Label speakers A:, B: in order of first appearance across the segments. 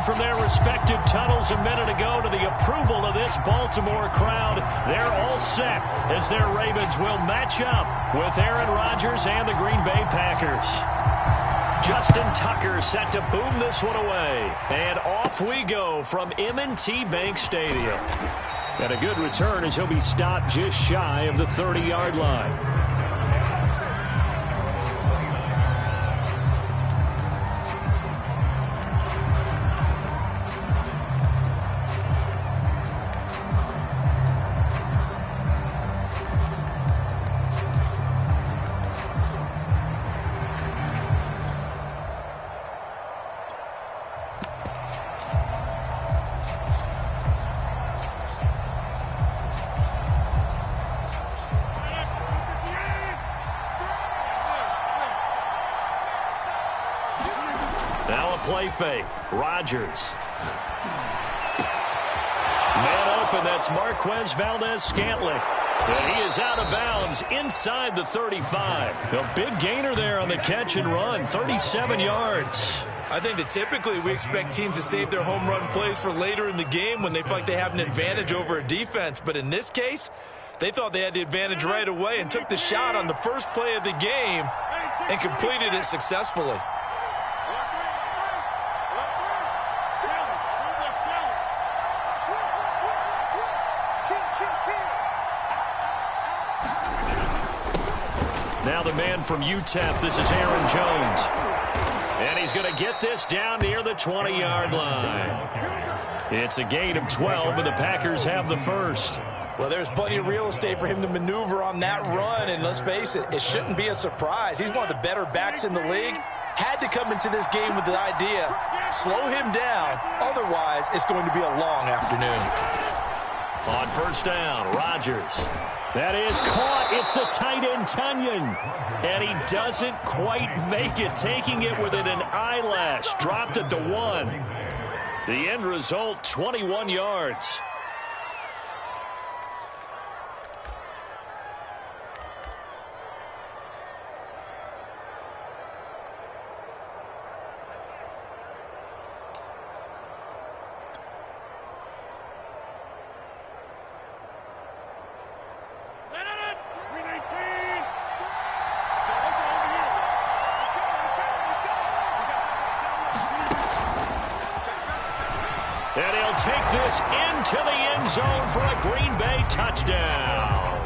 A: From their respective tunnels a minute ago to the approval of this Baltimore crowd, they're all set as their Ravens will match up with Aaron Rodgers and the Green Bay Packers. Justin Tucker set to boom this one away. And off we go from M&T Bank Stadium. And a good return as he'll be stopped just shy of the 30-yard line. Now a play fake. Rodgers. Man open, that's Marquez Valdez-Scantling. And he is out of bounds inside the 35. A big gainer there on the catch and run, 37 yards.
B: I think that typically we expect teams to save their home run plays for later in the game when they feel like they have an advantage over a defense. But in this case, they thought they had the advantage right away and took the shot on the first play of the game and completed it successfully.
A: Now the man from UTEP, this is Aaron Jones. And he's going to get this down near the 20-yard line. It's a gain of 12, and the Packers have the first.
B: Well, there's plenty of real estate for him to maneuver on that run, and let's face it, it shouldn't be a surprise. He's one of the better backs in the league. Had to come into this game with the idea, slow him down, otherwise it's going to be a long afternoon.
A: On first down, Rodgers. That is caught. It's the tight end, Tunyon. And he doesn't quite make it, taking it within an eyelash. Dropped it to 1. The end result, 21 yards. And he'll take this into the end zone for a Green Bay touchdown.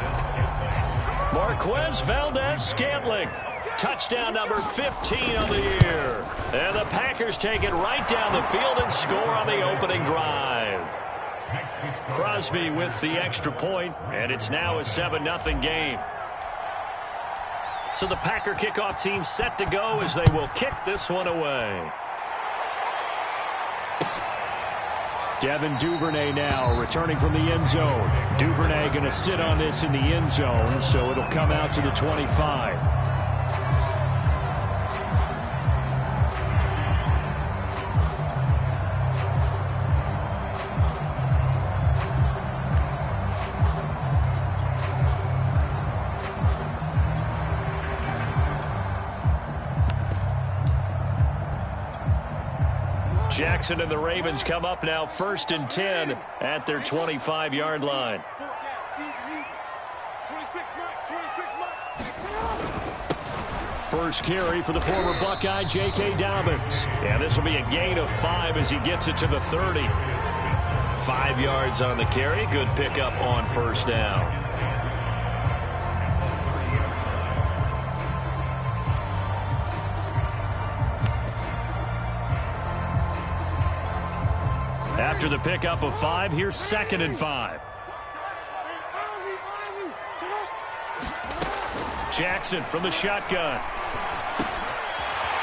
A: Marquez Valdez-Scantling, touchdown number 15 on the year. And the Packers take it right down the field and score on the opening drive. Crosby with the extra point, and it's now a 7-0 game. So the Packer kickoff team set to go as they will kick this one away. Devin Duvernay now returning from the end zone. Duvernay going to sit on this in the end zone, so it'll come out to the 25. Jackson and the Ravens come up now 1st and 10 at their 25-yard line. First carry for the former Buckeye, J.K. Dobbins. And this will be a gain of 5 as he gets it to the 30. 5 yards on the carry. Good pickup on first down. After the pickup of 5, here's 2nd and 5. Jackson from the shotgun.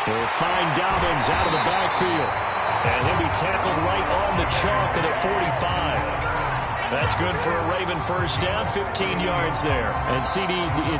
A: Will find Dobbins out of the backfield. And he'll be tackled right on the chalk of the 45. That's good for a Raven first down, 15 yards there.
C: And CD,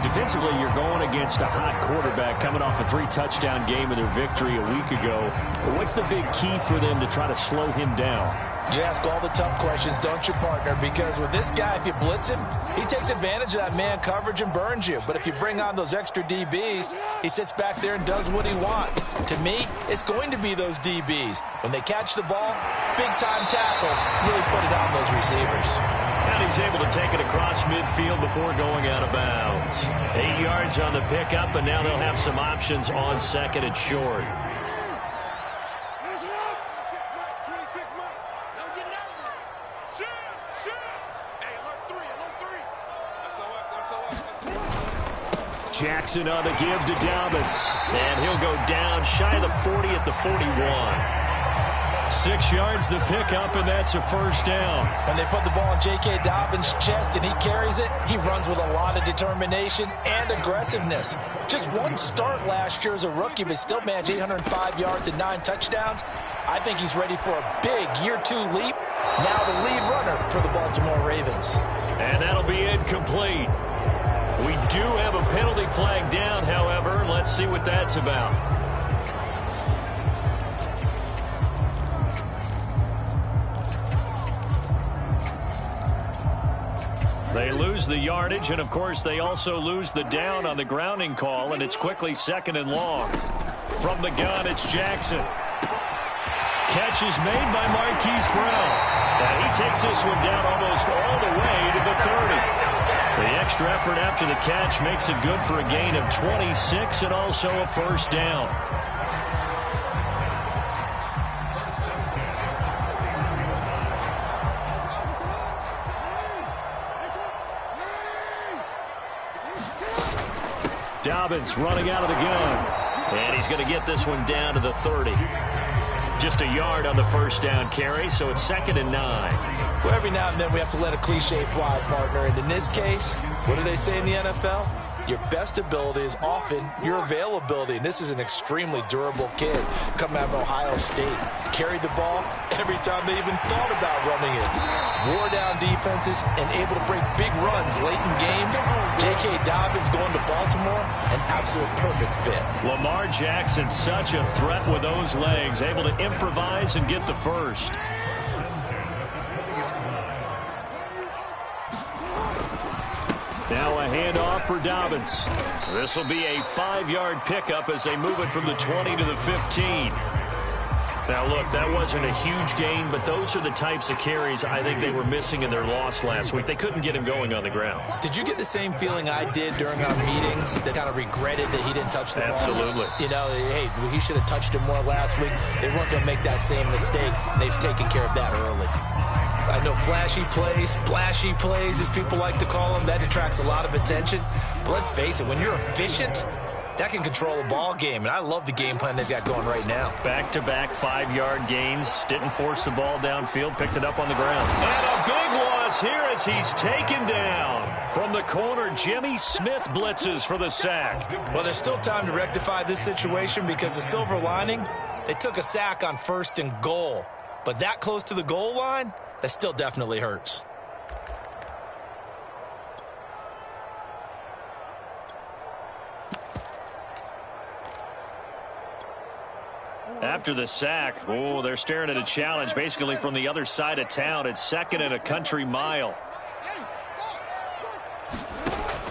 C: defensively, you're going against a hot quarterback coming off a 3-touchdown game of their victory a week ago. What's the big key for them to try to slow him down?
D: You ask all the tough questions, don't you, partner? Because with this guy, if you blitz him, he takes advantage of that man coverage and burns you. But if you bring on those extra DBs, he sits back there and does what he wants. To me, it's going to be those DBs. When they catch the ball, big-time tackles really put it on those receivers.
A: And he's able to take it across midfield before going out of bounds. 8 yards on the pickup, and now they'll have some options on second and short. Jackson on the give to Dobbins. And he'll go down shy of the 40 at the 41. 6 yards the pickup, and that's a first down.
D: When they put the ball in J.K. Dobbins' chest and he carries it, he runs with a lot of determination and aggressiveness. Just one start last year as a rookie, but still managed 805 yards and 9 touchdowns. I think he's ready for a big year-2 leap. Now the lead runner for the Baltimore Ravens.
A: And that'll be incomplete. We do have a penalty flag down, however. Let's see what that's about. They lose the yardage, and of course they also lose the down on the grounding call, and it's quickly 2nd and long. From the gun, it's Jackson. Catch is made by Marquise Brown. And he takes this one down almost all the way to the 30. The extra effort after the catch makes it good for a gain of 26 and also a first down. Dobbins running out of the gun. And he's going to get this one down to the 30. Just a yard on the first down carry, so it's 2nd and 9.
D: Well, every now and then we have to let a cliche fly, partner. And in this case, what do they say in the NFL? Your best ability is often your availability. And this is an extremely durable kid coming out of Ohio State. Carried the ball every time they even thought about running it. Wore down defenses and able to break big runs late in games. J.K. Dobbins going to Baltimore, an absolute perfect fit.
A: Lamar Jackson, such a threat with those legs, able to improvise and get the first. Now a handoff for Dobbins. This will be a 5-yard pickup as they move it from the 20 to the 15. Now, look, that wasn't a huge gain, but those are the types of carries I think they were missing in their loss last week. They couldn't get him going on the ground.
D: Did you get the same feeling I did during our meetings that kind of regretted that he didn't touch the ball?
A: Absolutely.
D: You know, hey, he should have touched it more last week. They weren't going to make that same mistake, and they've taken care of that early. I know flashy plays, splashy plays, as people like to call them, that attracts a lot of attention. But let's face it, when you're efficient, that can control a ball game, and I love the game plan they've got going right now.
A: Back-to-back 5-yard gains, didn't force the ball downfield, picked it up on the ground. And a big loss here as he's taken down. From the corner, Jimmy Smith blitzes for the sack.
D: Well, there's still time to rectify this situation because the silver lining, they took a sack on 1st and goal. But that close to the goal line, that still definitely hurts.
A: After the sack, oh, they're staring at a challenge basically from the other side of town. It's 2nd and a country mile.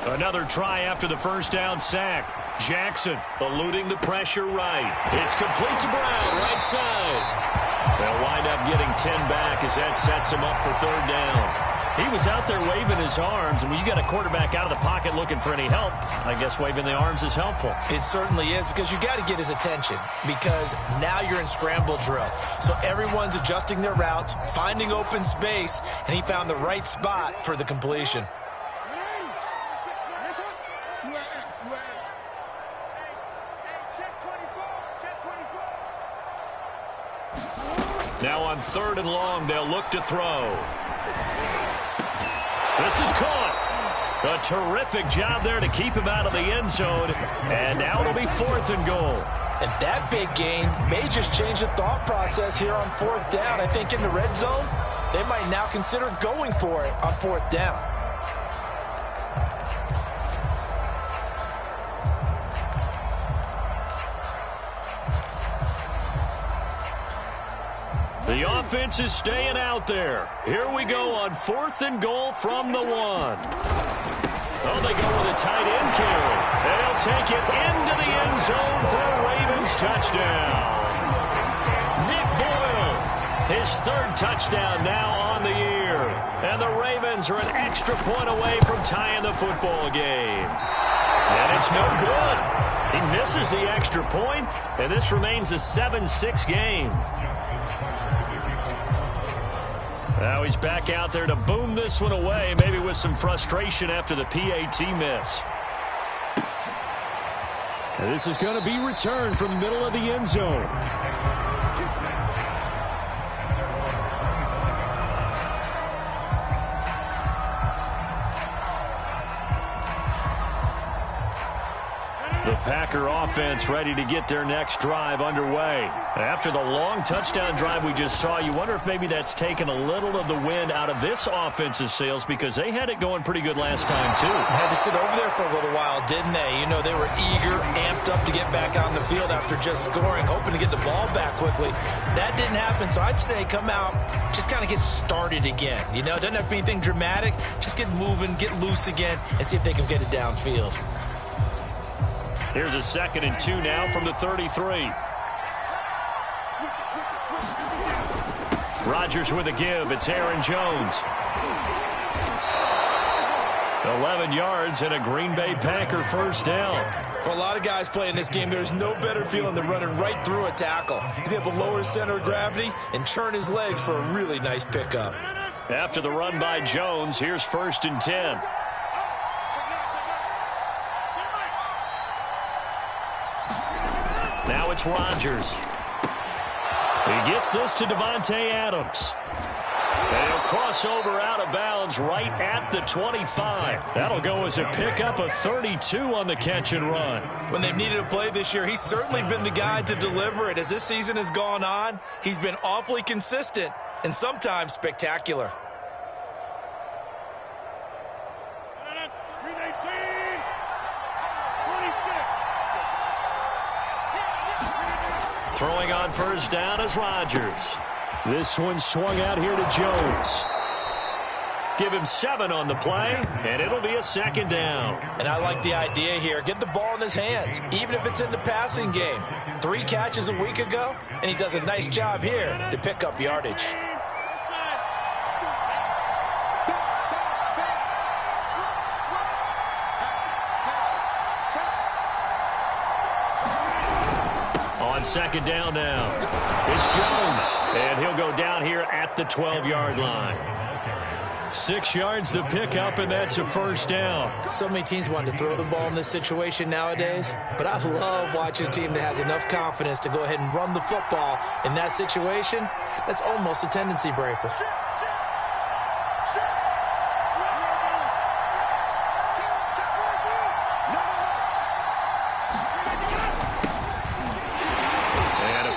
A: Another try after the first down sack. Jackson eluding the pressure right. It's complete to Brown, right side. They'll wind up getting 10 back as that sets him up for 3rd down. He was out there waving his arms, and when you got a quarterback out of the pocket looking for any help, I guess waving the arms is helpful.
D: It certainly is, because you got to get his attention, because now you're in scramble drill. So everyone's adjusting their routes, finding open space, and he found the right spot for the completion.
A: Now on 3rd and long, they'll look to throw. This is caught. A terrific job there to keep him out of the end zone. And now it'll be 4th and goal.
D: And that big gain may just change the thought process here on 4th down. I think in the red zone, they might now consider going for it on 4th down.
A: The offense is staying out there. Here we go on 4th and goal from the 1. Oh, they go with a tight end carry. They'll take it into the end zone for a Ravens touchdown. Nick Boyle, his 3rd touchdown now on the year. And the Ravens are an extra point away from tying the football game. And it's no good. He misses the extra point, and this remains a 7-6 game. Now he's back out there to boom this one away, maybe with some frustration after the PAT miss.
C: And this is going to be returned from the middle of the end zone.
A: The Packer offense ready to get their next drive underway. After the long touchdown drive we just saw, you wonder if maybe that's taken a little of the wind out of this offense's sails, because they had it going pretty good last time, too.
B: Had to sit over there for a little while, didn't they? You know, they were eager, amped up to get back on the field after just scoring, hoping to get the ball back quickly. That didn't happen, so I'd say come out, just kind of get started again. You know, it doesn't have to be anything dramatic. Just get moving, get loose again, and see if they can get it downfield.
A: Here's a 2nd and 2 now from the 33. Rodgers with a give. It's Aaron Jones. 11 yards and a Green Bay Packer first down.
B: For a lot of guys playing this game, there's no better feeling than running right through a tackle. He's able to lower his center of gravity and churn his legs for a really nice pickup.
A: After the run by Jones, here's 1st and 10. Now it's Rodgers. He gets this to Devontae Adams. And he'll cross over out of bounds right at the 25. That'll go as a pickup of 32 on the catch and run.
B: When they've needed a play this year, he's certainly been the guy to deliver it. As this season has gone on, he's been awfully consistent and sometimes spectacular.
A: Throwing on first down is Rodgers. This one swung out here to Jones. Give him 7 on the play, and it'll be a 2nd down.
D: And I like the idea here. Get the ball in his hands, even if it's in the passing game. 3 catches a week ago, and he does a nice job here to pick up yardage.
A: On 2nd down now, it's Jones, and he'll go down here at the 12-yard line. 6 yards the pickup, and that's a first down.
D: So many teams want to throw the ball in this situation nowadays, but I love watching a team that has enough confidence to go ahead and run the football in that situation. That's almost a tendency breaker.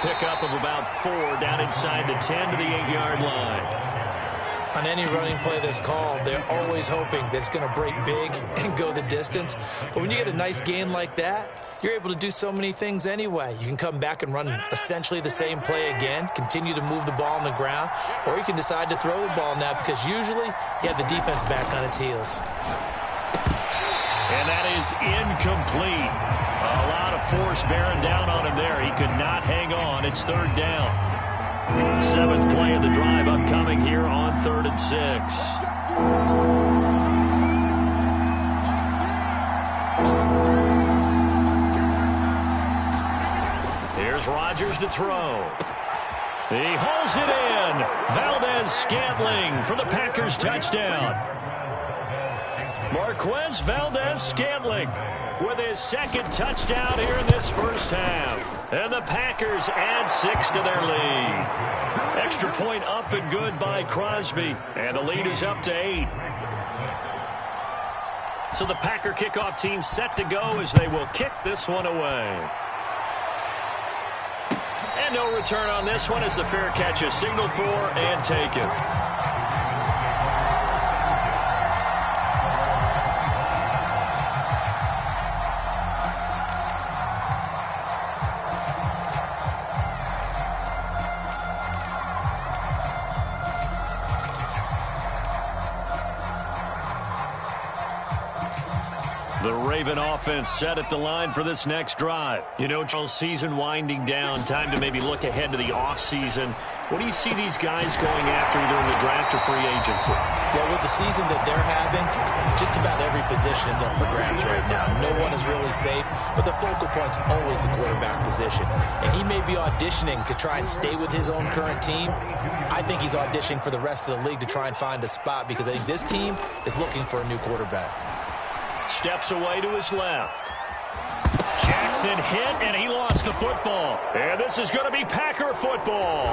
A: Pickup of about 4 down inside the 10 to the 8-yard line.
D: On any running play that's called, they're always hoping that it's going to break big and go the distance. But when you get a nice gain like that, you're able to do so many things anyway. You can come back and run essentially the same play again, continue to move the ball on the ground, or you can decide to throw the ball now because usually you have the defense back on its heels.
A: And that is incomplete. A lot of force bearing down on him there. He could not hang on. It's 3rd down. 7th play of the drive upcoming here on 3rd and 6. Here's Rodgers to throw. He hauls it in. Valdez-Scantling for the Packers touchdown. Marquez Valdez-Scantling with his 2nd touchdown here in this first half. And the Packers add 6 to their lead. Extra point up and good by Crosby. And the lead is up to 8. So the Packer kickoff team set to go as they will kick this one away. And no return on this one as the fair catch is signaled for and taken. The Raven offense set at the line for this next drive. You know, Charles, season winding down, time to maybe look ahead to the offseason. What do you see these guys going after either in the draft or free agency?
D: Well, with the season that they're having, just about every position is up for grabs right now. No one is really safe, but the focal point's always the quarterback position. And he may be auditioning to try and stay with his own current team. I think he's auditioning for the rest of the league to try and find a spot because I think this team is looking for a new quarterback.
A: Steps away to his left. Jackson hit, and he lost the football. And this is going to be Packer football.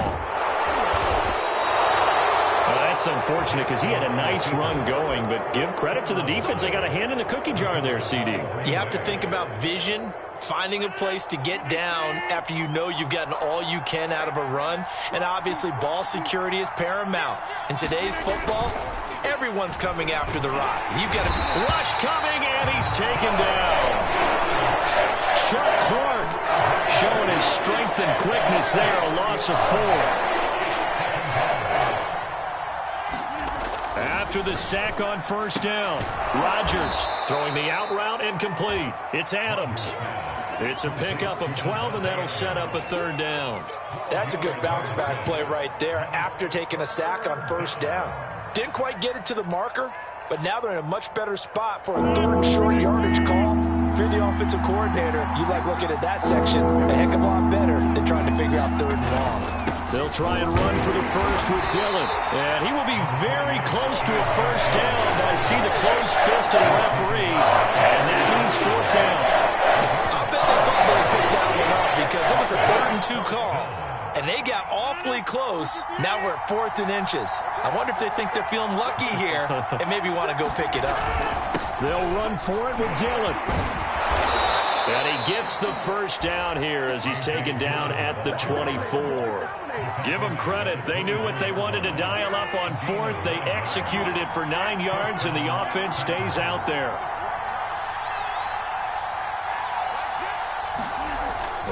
A: That's unfortunate because he had a nice run going, but give credit to the defense. They got a hand in the cookie jar there, CD.
B: You have to think about vision, finding a place to get down after you know you've gotten all you can out of a run, and obviously ball security is paramount. In today's football, everyone's coming after the rock. You've got a
A: rush coming, and he's taken down. Chuck Clark showing his strength and quickness there, a loss of 4. After the sack on first down, Rodgers throwing the out route incomplete. It's Adams. It's a pickup of 12, and that'll set up a 3rd down.
D: That's a good bounce-back play right there after taking a sack on first down. Didn't quite get it to the marker, but now they're in a much better spot for a 3rd and short yardage call. If you're the offensive coordinator, you like looking at that section a heck of a lot better than trying to figure out 3rd and long.
A: They'll try and run for the first with Dillon. And he will be very close to a first down, but I see the closed fist of the referee, and that means 4th down.
B: I bet they thought they picked that one up because it was a 3rd and 2 call. And they got awfully close. Now we're at 4th and inches. I wonder if they think they're feeling lucky here and maybe want to go pick it up.
A: They'll run for it with Dillon. And he gets the first down here as he's taken down at the 24. Give them credit. They knew what they wanted to dial up on 4th. They executed it for 9 yards, and the offense stays out there.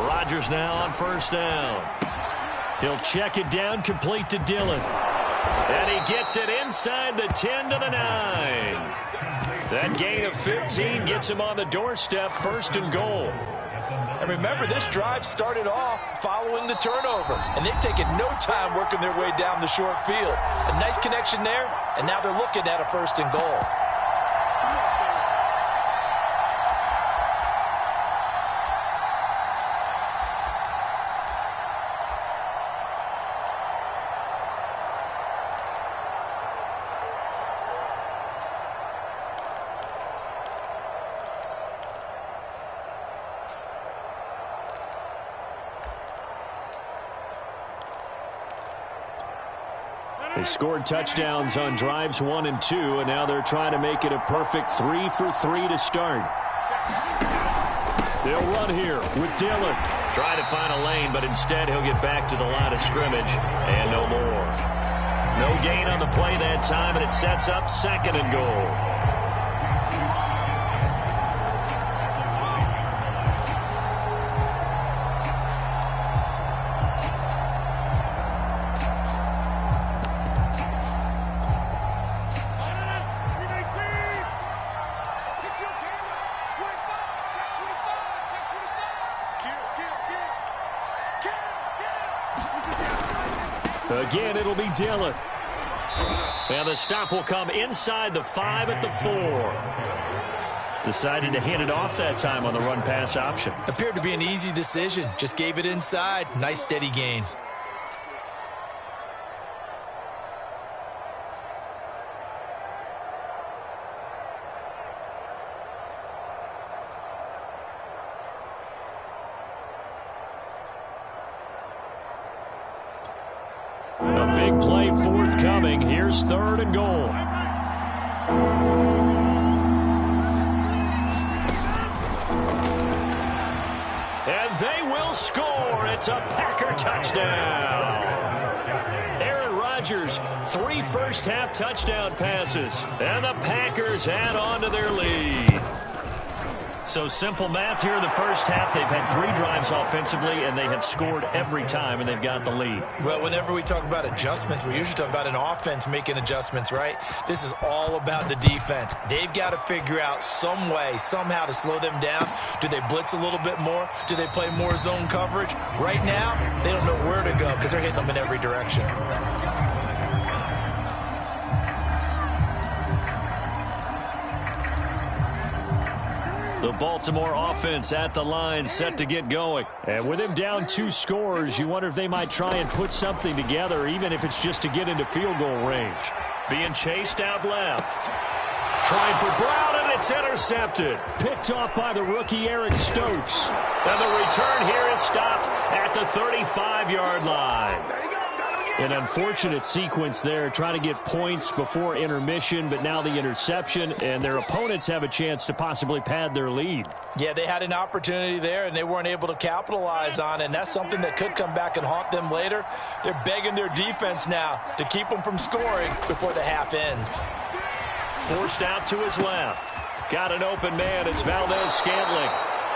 A: Rodgers now on first down. He'll check it down, complete to Dillon. And he gets it inside the 10 to the 9. That gain of 15 gets him on the doorstep, 1st and goal.
D: And remember, this drive started off following the turnover, and they've taken no time working their way down the short field. A nice connection there, and now they're looking at a 1st and goal.
A: They scored touchdowns on drives 1 and 2, and now they're trying to make it a perfect 3 for 3 to start. They'll run here with Dillon. Try to find a lane, but instead he'll get back to the line of scrimmage, and no more. No gain on the play that time, and it sets up 2nd and goal. Again, it'll be Dillon. And the stop will come inside the 5 at the 4. Decided to hand it off that time on the run-pass option.
B: Appeared to be an easy decision. Just gave it inside. Nice, steady gain.
A: A big play forthcoming. Here's 3rd and goal. And they will score. It's a Packer touchdown. Aaron Rodgers, 3 first-half touchdown passes. And the Packers add on to their lead. So simple math here in the first half. They've had 3 drives offensively, and they have scored every time, and they've got the lead.
B: Well, whenever we talk about adjustments, we usually talk about an offense making adjustments, right? This is all about the defense. They've got to figure out some way, somehow to slow them down. Do they blitz a little bit more? Do they play more zone coverage? Right now, they don't know where to go because they're hitting them in every direction.
A: The Baltimore offense at the line, set to get going.
C: And with him down 2 scores, you wonder if they might try and put something together, even if it's just to get into field goal range.
A: Being chased out left. Trying for Brown, and it's intercepted.
C: Picked off by the rookie Eric Stokes.
A: And the return here is stopped at the 35-yard line.
C: An unfortunate sequence there, trying to get points before intermission, but now the interception, and their opponents have a chance to possibly pad their lead.
D: Yeah, they had an opportunity there, and they weren't able to capitalize on it, and that's something that could come back and haunt them later. They're begging their defense now to keep them from scoring before the half ends.
A: Forced out to his left. Got an open man. It's Valdez-Scantling.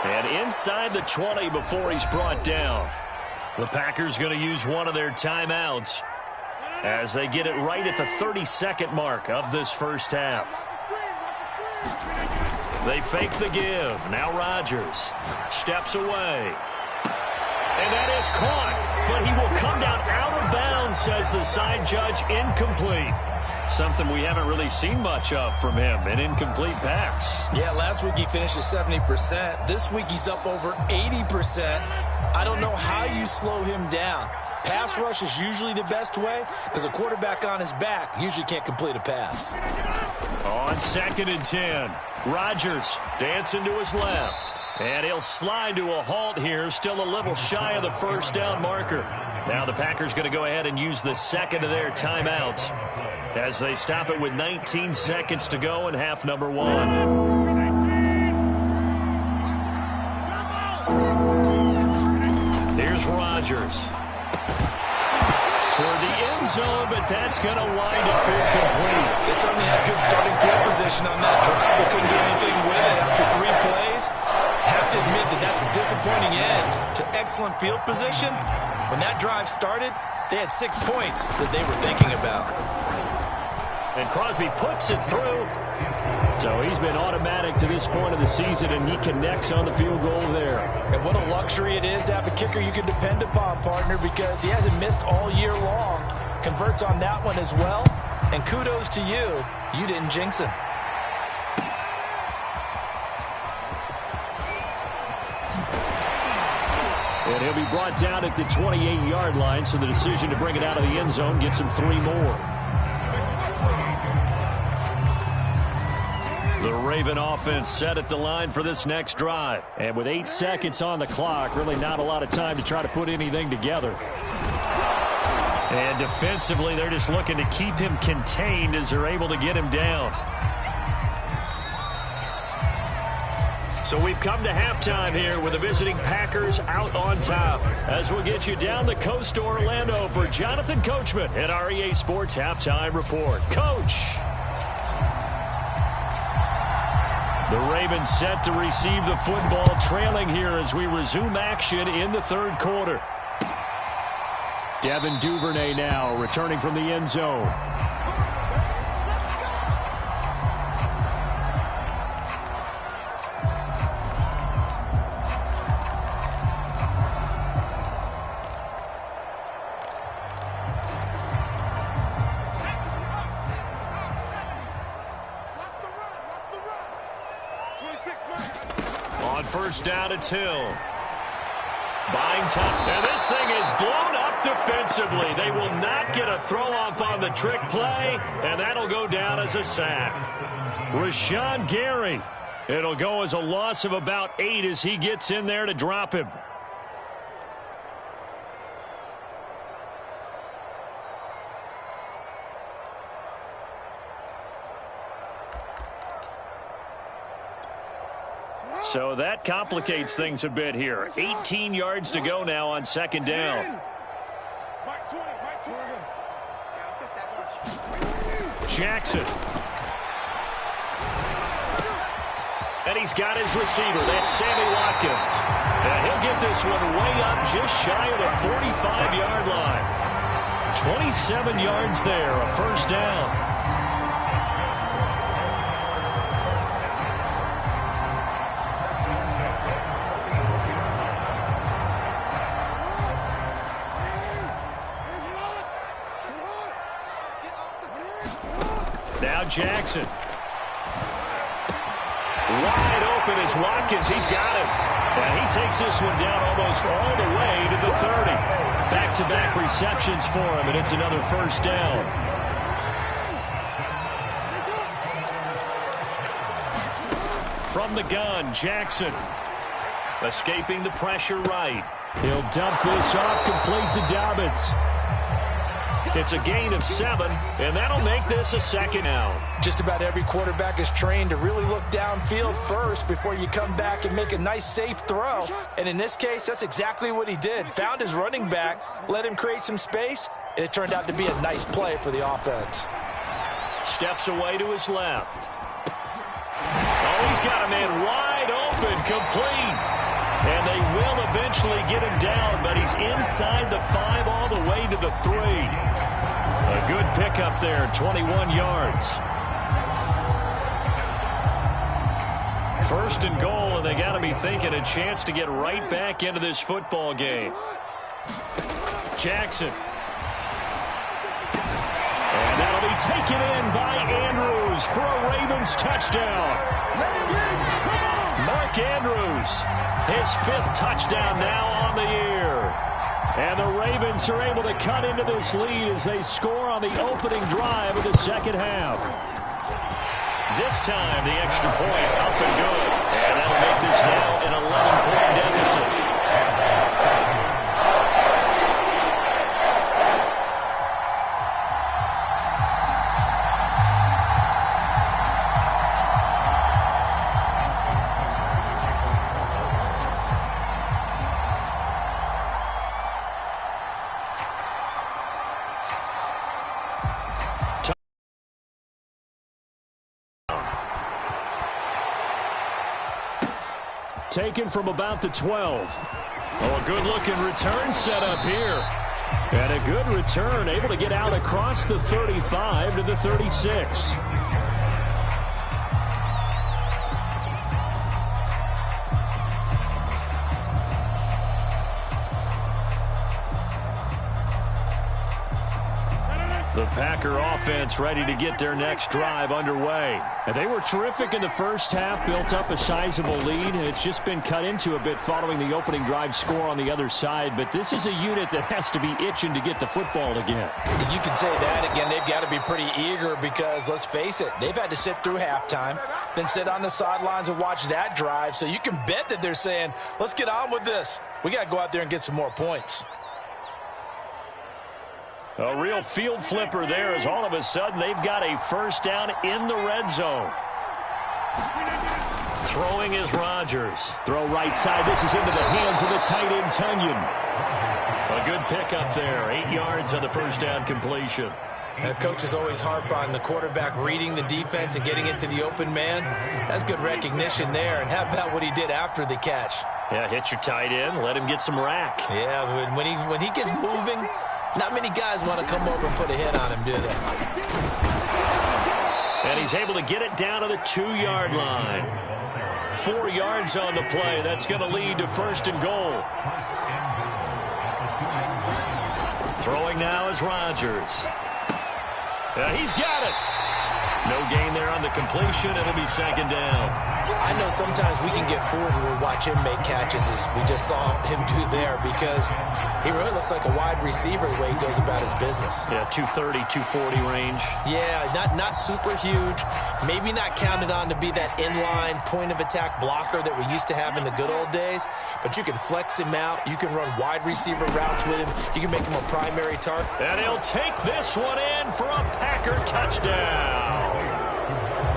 A: And inside the 20 before he's brought down. The Packers going to use one of their timeouts as they get it right at the 32nd mark of this first half. They fake the give. Now Rodgers steps away. And that is caught, but he will come down out of bounds, says the side judge. Incomplete. Something we haven't really seen much of from him, an incomplete pass.
B: Yeah, last week he finished at 70%. This week he's up over 80%. I don't know how you slow him down. Pass rush is usually the best way because a quarterback on his back usually can't complete a pass.
A: On 2nd and 10, Rodgers dancing to his left. And he'll slide to a halt here, still a little shy of the first down marker. Now the Packers going to go ahead and use the second of their timeouts as they stop it with 19 seconds to go in half number 1. Here's Rodgers. Toward the end zone, but that's going to wind up incomplete.
B: They certainly had good starting field position on that drive, but couldn't do anything with it after 3 plays. Have to admit that that's a disappointing end to excellent field position. When that drive started, they had 6 points that they were thinking about.
A: And Crosby puts it through.
C: So he's been automatic to this point of the season, and he connects on the field goal there.
D: And what a luxury it is to have a kicker you can depend upon, partner, because he hasn't missed all year long. Converts on that one as well. And kudos to you. You didn't jinx him.
C: And he'll be brought down at the 28-yard line, so the decision to bring it out of the end zone gets him 3 more.
A: The Raven offense set at the line for this next drive.
C: And with 8 seconds on the clock, really not a lot of time to try to put anything together.
A: And defensively, they're just looking to keep him contained as they're able to get him down. So we've come to halftime here with the visiting Packers out on top. As we'll get you down the coast to Orlando for Jonathan Coachman at our EA Sports Halftime Report. Coach. The Ravens set to receive the football, trailing here as we resume action in the 3rd quarter.
C: Devin Duvernay now returning from the end zone.
A: On 1st down, it's Hill. Buying time. And this thing is blown up defensively. They will not get a throw-off on the trick play, and that'll go down as a sack. Rashawn Gary. It'll go as a loss of about 8 as he gets in there to drop him. So that complicates things a bit here. 18 yards to go now on 2nd down. Jackson. And he's got his receiver. That's Sammy Watkins. And he'll get this one way up just shy of the 45-yard line. 27 yards there, a first down. Now Jackson. Wide open is Watkins. He's got him. And he takes this one down almost all the way to the 30. Back-to-back receptions for him, and it's another first down. From the gun, Jackson. Escaping the pressure right.
C: He'll dump this off complete to Dobbins.
A: It's a gain of 7, and that'll make this a second down.
D: Just about every quarterback is trained to really look downfield first before you come back and make a nice, safe throw. And in this case, that's exactly what he did. Found his running back, let him create some space, and it turned out to be a nice play for the offense.
A: Steps away to his left. Oh, he's got a man wide open, complete. And they will eventually get him down, but he's inside the 5 all the way to the 3. A good pickup there, 21 yards. First and goal, and they got to be thinking a chance to get right back into this football game. Jackson. And that'll be taken in by Andrews for a Ravens touchdown. Mark Andrews, his 5th touchdown now on the year. And the Ravens are able to cut into this lead as they score on the opening drive of the second half. This time, the extra point up and good. And that'll make this now an 11-point deficit. Taken from about the 12. Oh, a good-looking return set up here. And a good return, able to get out across the 35 to the 36. The Packer offense ready to get their next drive underway. And they were terrific in the first half, built up a sizable lead, and it's just been cut into a bit following the opening drive score on the other side. But this is a unit that has to be itching to get the football again.
D: You can say that again. They've got to be pretty eager because, let's face it, they've had to sit through halftime, then sit on the sidelines and watch that drive. So you can bet that they're saying, let's get on with this. We got to go out there and get some more points.
A: A real field flipper there as all of a sudden they've got a first down in the red zone. Throwing is Rodgers.
C: Throw right side. This is into the hands of the tight end, Tunyon.
A: A good pickup there. 8 yards on the first down completion.
B: Coaches always harp on the quarterback reading the defense and getting into the open man. That's good recognition there. And how about what he did after the catch?
A: Yeah, hit your tight end. Let him get some rack.
B: Yeah, when he gets moving, not many guys want to come over and put a hit on him, do they?
A: And he's able to get it down to the 2-yard line. 4 yards on the play. That's going to lead to first and goal. Throwing now is Rodgers. He's got it. No gain there on the completion. It'll be second down.
B: I know sometimes we can get fooled when we watch him make catches as we just saw him do there because he really looks like a wide receiver the way he goes about his business.
A: Yeah, 230, 240 range.
B: Yeah, not super huge. Maybe not counted on to be that inline point-of-attack blocker that we used to have in the good old days, but you can flex him out. You can run wide receiver routes with him. You can make him a primary target.
A: And he'll take this one in for a Packer touchdown.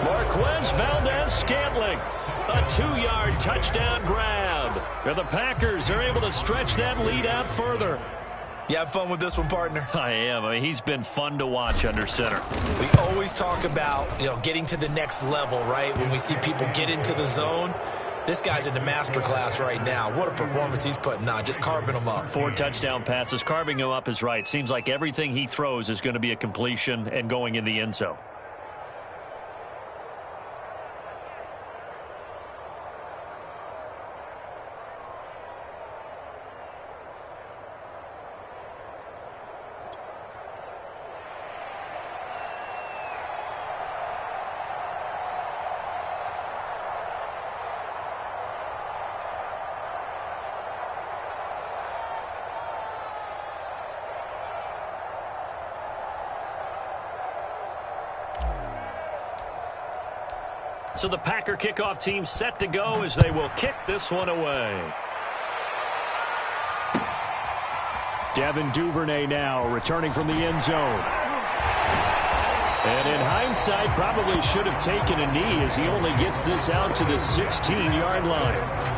A: Marquez Valdez-Scantling, a 2-yard touchdown grab. And the Packers are able to stretch that lead out further.
B: You have fun with this one, partner?
C: I am. I mean, he's been fun to watch under center.
B: We always talk about, getting to the next level, right? When we see people get into the zone. This guy's in the master class right now. What a performance he's putting on, just carving them up.
C: 4 touchdown passes. Carving him up is right. Seems like everything he throws is going to be a completion and going in the end zone. So the Packer kickoff team set to go as they will kick this one away. Devin Duvernay now returning from the end zone. And in hindsight, probably should have taken a knee as he only gets this out to the 16-yard line.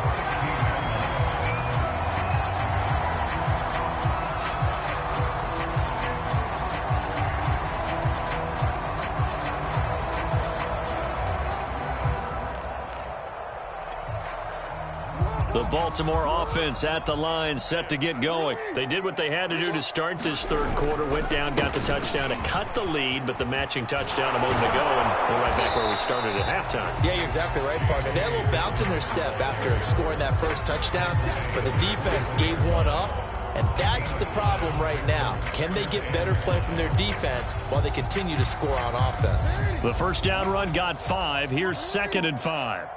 C: The Baltimore offense at the line, set to get going. They did what they had to do to start this third quarter. Went down, got the touchdown to cut the lead, but the matching touchdown a moment ago, and we're right back where we started at halftime.
B: Yeah, you're exactly right, partner. They had a little bounce in their step after scoring that first touchdown, but the defense gave one up, and that's the problem right now. Can they get better play from their defense while they continue to score on offense?
C: The first down run got 5. Here's 2nd and 5.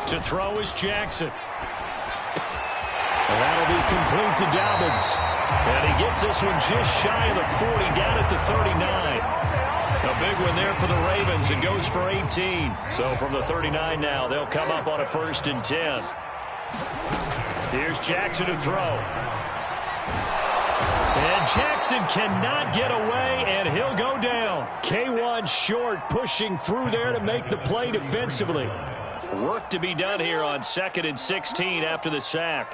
C: To throw is Jackson. And that'll be complete to Dobbins. And he gets this one just shy of the 40, down at the 39. A big one there for the Ravens. It goes for 18. So from the 39 now, they'll come up on a 1st and 10. Here's Jackson to throw. And Jackson cannot get away, and he'll go down. K1 short, pushing through there to make the play defensively. Work to be done here on 2nd and 16 after the sack.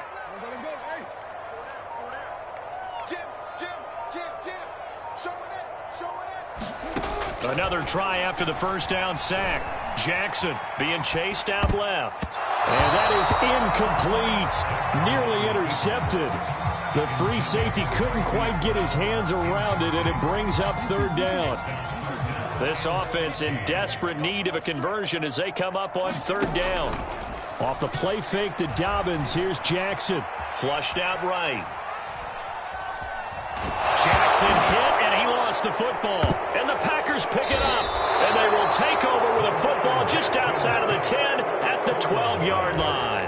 C: Another try after the first down sack. Jackson being chased out left. And that is incomplete. Nearly intercepted. The free safety couldn't quite get his hands around it, and it brings up 3rd down. This offense in desperate need of a conversion as they come up on 3rd down. Off the play fake to Dobbins, here's Jackson. Flushed out right. Jackson hit, and he lost the football. And the Packers pick it up. And they will take over with a football just outside of the 10 at the 12-yard line.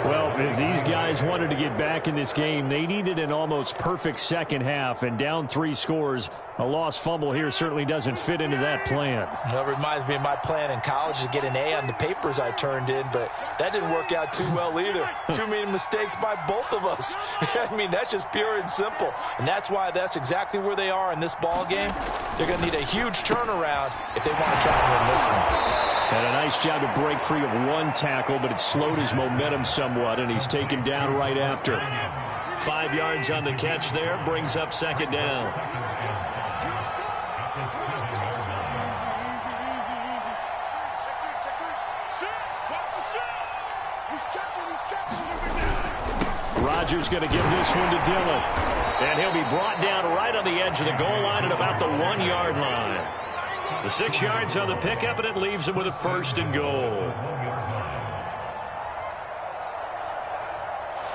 C: Well, if these guys wanted to get back in this game, they needed an almost perfect second half, and down 3 scores. A lost fumble here certainly doesn't fit into that plan.
D: That reminds me of my plan in college to get an A on the papers I turned in, but that didn't work out too well either. Too many mistakes by both of us. I mean, that's just pure and simple. And that's why that's exactly where they are in this ball game. They're going to need a huge turnaround if they want to try and win this one.
C: And a nice job to break free of 1 tackle, but it slowed his momentum somewhat, and he's taken down right after. 5 yards on the catch there, brings up 2nd down. Rodgers going to give this one to Dillon. And he'll be brought down right on the edge of the goal line at about the 1-yard line. The 6 yards on the pickup, and it leaves him with a 1st and goal.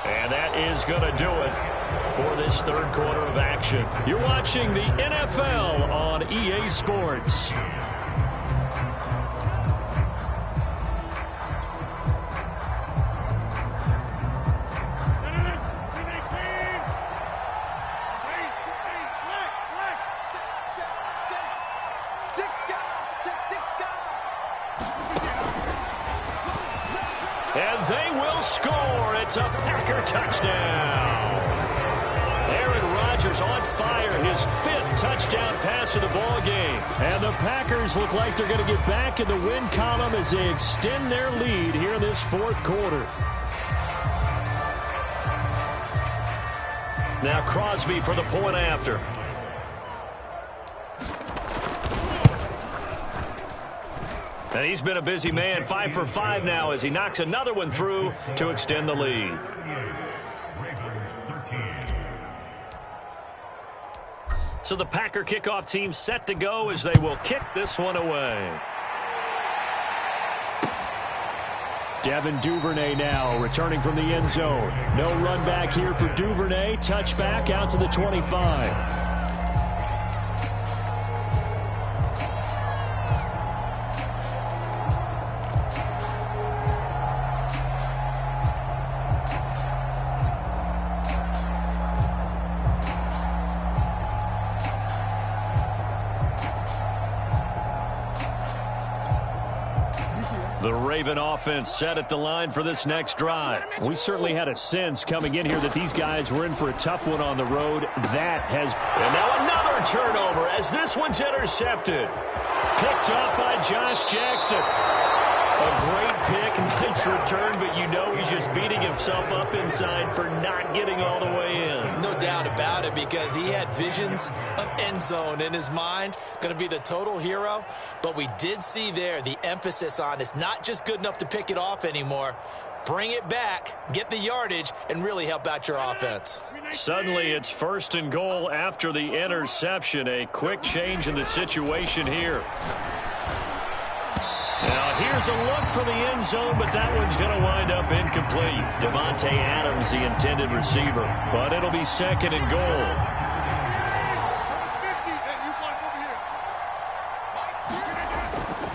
C: And that is going to do it for this 3rd quarter of action. You're watching the NFL on EA Sports. And they will score. It's a Packer touchdown. Aaron Rodgers on fire, his 5th touchdown pass of the ball game. And the Packers look like they're going to get back in the win column as they extend their lead here in this 4th quarter.
A: Now Crosby for the point after. And he's been a busy man, 5 for 5 now as he knocks another one through to extend the lead. So the Packer kickoff team set to go as they will kick this one away.
C: Devin Duvernay now returning from the end zone. No run back here for Duvernay. Touchback out to the 25.
A: The Raven offense set at the line for this next drive.
C: We certainly had a sense coming in here that these guys were in for a tough one on the road. That has...
A: And now another turnover as this one's intercepted. Picked up by Josh Jackson. A great pick, nice return, but you know he's just beating himself up inside for not getting all the way in.
B: No doubt about it, because he had visions of end zone in his mind. Going to be the total hero. But we did see there the emphasis on it's not just good enough to pick it off anymore. Bring it back, get the yardage, and really help out your offense.
A: Suddenly it's 1st and goal after the interception. A quick change in the situation here. Now, here's a look for the end zone, but that one's going to wind up incomplete. Devontae Adams, the intended receiver, but it'll be 2nd and goal.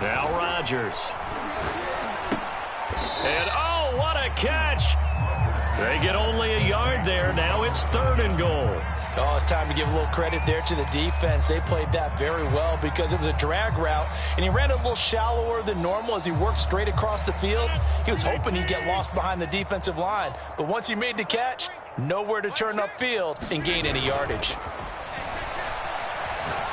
A: Now Rodgers. And, oh, what a catch. They get only a yard there. Now it's 3rd and goal.
D: Oh, it's time to give a little credit there to the defense. They played that very well because it was a drag route, and he ran a little shallower than normal as he worked straight across the field. He was hoping he'd get lost behind the defensive line, but once he made the catch, nowhere to turn upfield and gain any yardage.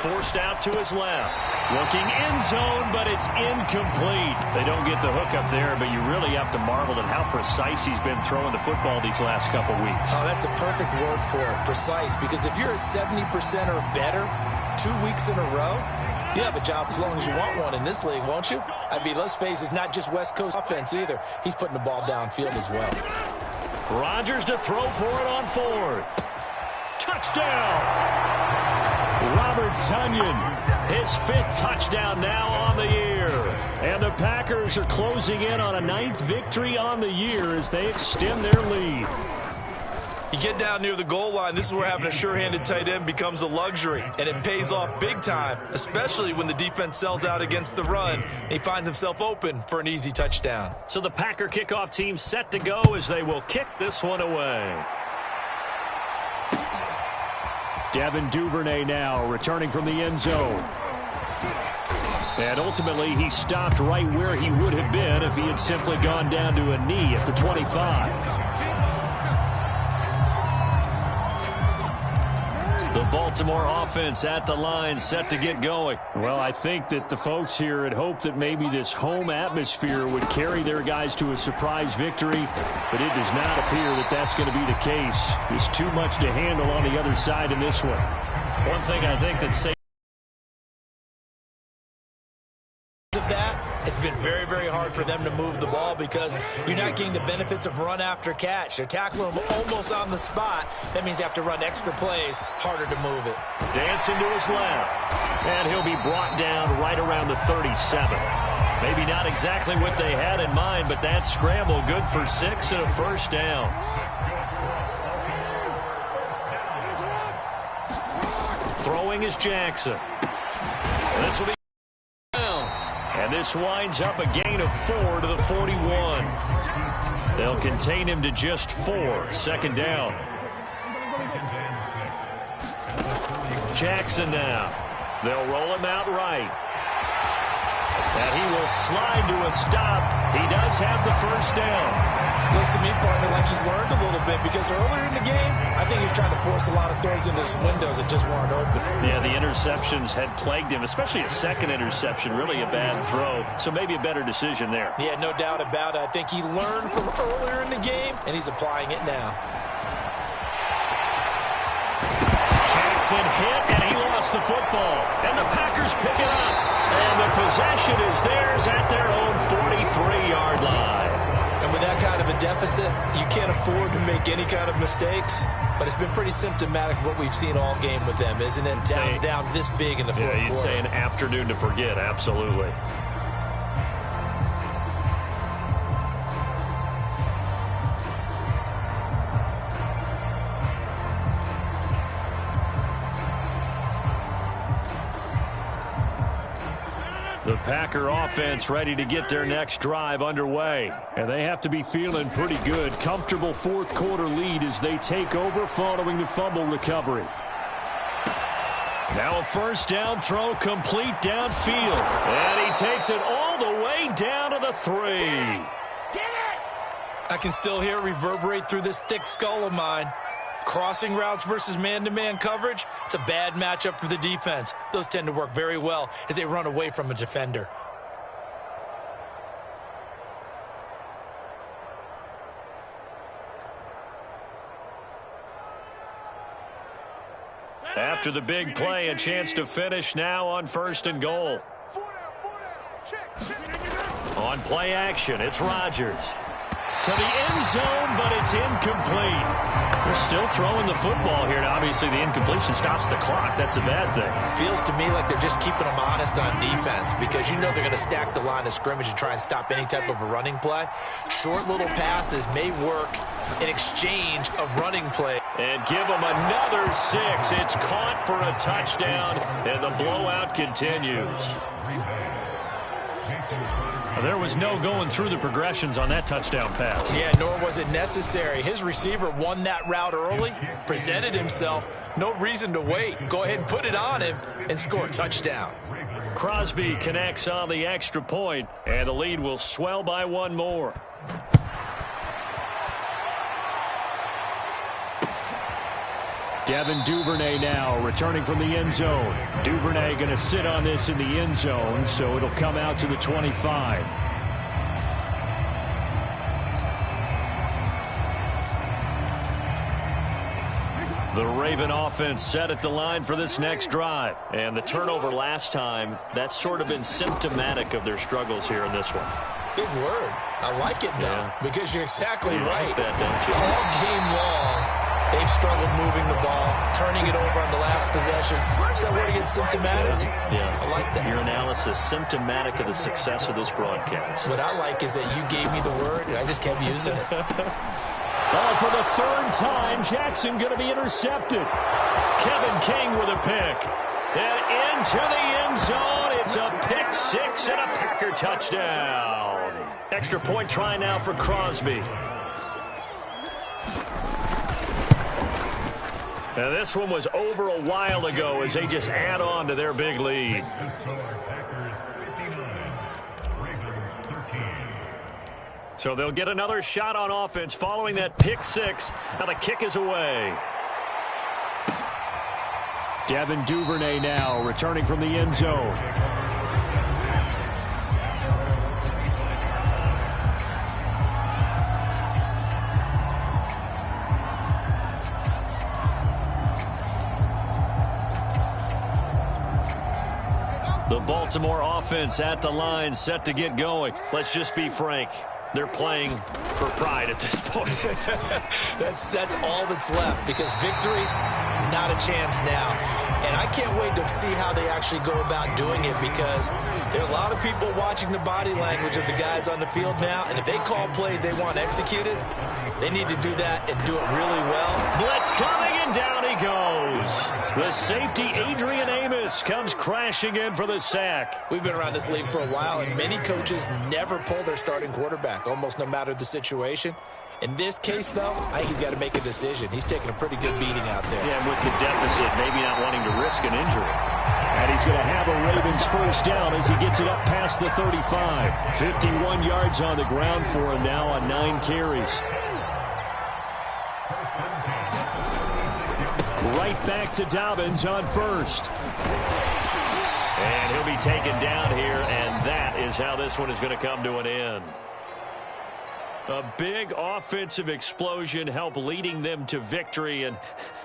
A: Forced out to his left. Looking end zone, but it's incomplete. They don't get the hook up there, but you really have to marvel at how precise he's been throwing the football these last couple weeks.
B: Oh, that's the perfect word for it, precise, because if you're at 70% or better 2 weeks in a row, you have a job as long as you want one in this league, won't you? I mean, let's face it, it's not just West Coast offense either. He's putting the ball downfield as well.
A: Rodgers to throw for it on 4th. Touchdown! Robert Tonyan, his 5th touchdown now on the year. And the Packers are closing in on a 9th victory on the year as they extend their lead.
B: You get down near the goal line, this is where having a sure-handed tight end becomes a luxury, and it pays off big time, especially when the defense sells out against the run. He finds himself open for an easy touchdown.
A: So the Packer kickoff team set to go as they will kick this one away.
C: Devin Duvernay now returning from the end zone. And ultimately, he stopped right where he would have been if he had simply gone down to a knee at the 25.
A: The Baltimore offense at the line set to get going.
C: Well, I think that the folks here had hoped that maybe this home atmosphere would carry their guys to a surprise victory, but it does not appear that that's going to be the case. There's too much to handle on the other side in this one.
A: One thing I think that's safe
B: of that, it's been very, very hard for them to move the ball because you're not getting the benefits of run after catch. They're tackling them almost on the spot. That means you have to run extra plays, harder to move it.
A: Dancing to his left. And he'll be brought down right around the 37. Maybe not exactly what they had in mind, but that scramble good for 6 and a 1st down. Throwing is Jackson. This will be down. And this winds up a gain of 4 to the 41. They'll contain him to just 4. 2nd down. Jackson now. They'll roll him out right. And he will slide to a stop. He does have the 1st down.
B: Looks to me, partner, like he's learned a little bit because earlier in the game, I think he was trying to force a lot of throws into his windows that just weren't open.
A: Yeah, the interceptions had plagued him, especially a 2nd interception, really a bad throw. So maybe a better decision there.
B: Yeah, no doubt about it. I think he learned from earlier in the game, and he's applying it now.
A: Jackson hit, and he lost the football. And the Packers pick it up. And the possession is theirs at their own 43-yard line.
D: And with that kind of a deficit, you can't afford to make any kind of mistakes. But it's been pretty symptomatic of what we've seen all game with them, isn't it? Down this big in the fourth quarter.
A: You'd say an afternoon to forget, absolutely. The Packer offense ready to get their next drive underway. And they have to be feeling pretty good. Comfortable fourth quarter lead as they take over following the fumble recovery. Now a first down throw complete downfield. And he takes it all the way down to the 3.
B: I can still hear it reverberate through this thick skull of mine. Crossing routes versus man-to-man coverage, it's a bad matchup for the defense. Those tend to work very well as they run away from a defender.
A: After the big play, a chance to finish now on 1st and goal. On play action, it's Rodgers. To the end zone, but it's incomplete. They're still throwing the football here. Now, obviously, the incompletion stops the clock. That's a bad thing.
D: Feels to me like they're just keeping them honest on defense because you know they're going to stack the line of scrimmage and try and stop any type of a running play. Short little passes may work in exchange of running play.
A: And give them another 6. It's caught for a touchdown, and the blowout continues. There was no going through the progressions on that touchdown pass.
B: Yeah, nor was it necessary. His receiver won that route early, presented himself. No reason to wait. Go ahead and put it on him and score a touchdown.
A: Crosby connects on the extra point, and the lead will swell by 1 more. Devin Duvernay now returning from the end zone. Duvernay going to sit on this in the end zone, so it'll come out to the 25. The Raven offense set at the line for this next drive. And the turnover last time, that's sort of been symptomatic of their struggles here in this one.
B: Big word. I like it, though, because you're exactly right.
A: Like that, don't you?
B: All game long, they've struggled moving the ball, turning it over on the last possession. Is that word again, symptomatic?
A: Yeah.
B: I like that.
A: Your analysis, symptomatic of the success of this broadcast.
B: What I like is that you gave me the word, and I just kept using it.
A: Oh, for the 3rd time, Jackson going to be intercepted. Kevin King with a pick. And into the end zone. It's a pick 6 and a Packer touchdown. Extra point try now for Crosby. Now, this one was over a while ago as they just add on to their big lead. So they'll get another shot on offense following that pick 6. Now the kick is away. Devin Duvernay now returning from the end zone. The Baltimore offense at the line, set to get going. Let's just be frank. They're playing for pride at this point.
B: That's all that's left, because victory, not a chance now. And I can't wait to see how they actually go about doing it, because there are a lot of people watching the body language of the guys on the field now, and if they call plays they want executed, they need to do that and do it really well.
A: Blitz coming, and down he goes. The safety, Adrian Amos, comes crashing in for the sack.
B: We've been around this league for a while, and many coaches never pull their starting quarterback, almost no matter the situation. In this case, though, I think he's got to make a decision. He's taking a pretty good beating out there.
A: Yeah, and with the deficit, maybe not wanting to risk an injury. And he's going to have a Ravens first down as he gets it up past the 35. 51 yards on the ground for him now on 9 carries. Right back to Dobbins on first. And he'll be taken down here, and that is how this one is going to come to an end. A big offensive explosion helped leading them to victory. And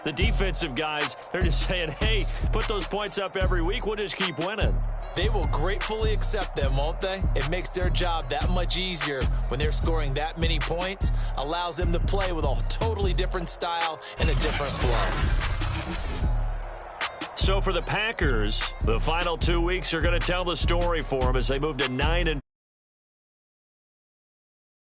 A: the defensive guys, they're just saying, hey, put those points up every week. We'll just keep winning.
D: They will gratefully accept them, won't they? It makes their job that much easier when they're scoring that many points. Allows them to play with a totally different style and a different flow.
A: So for the Packers, the final 2 weeks are going to tell the story for them as they move to 9-2.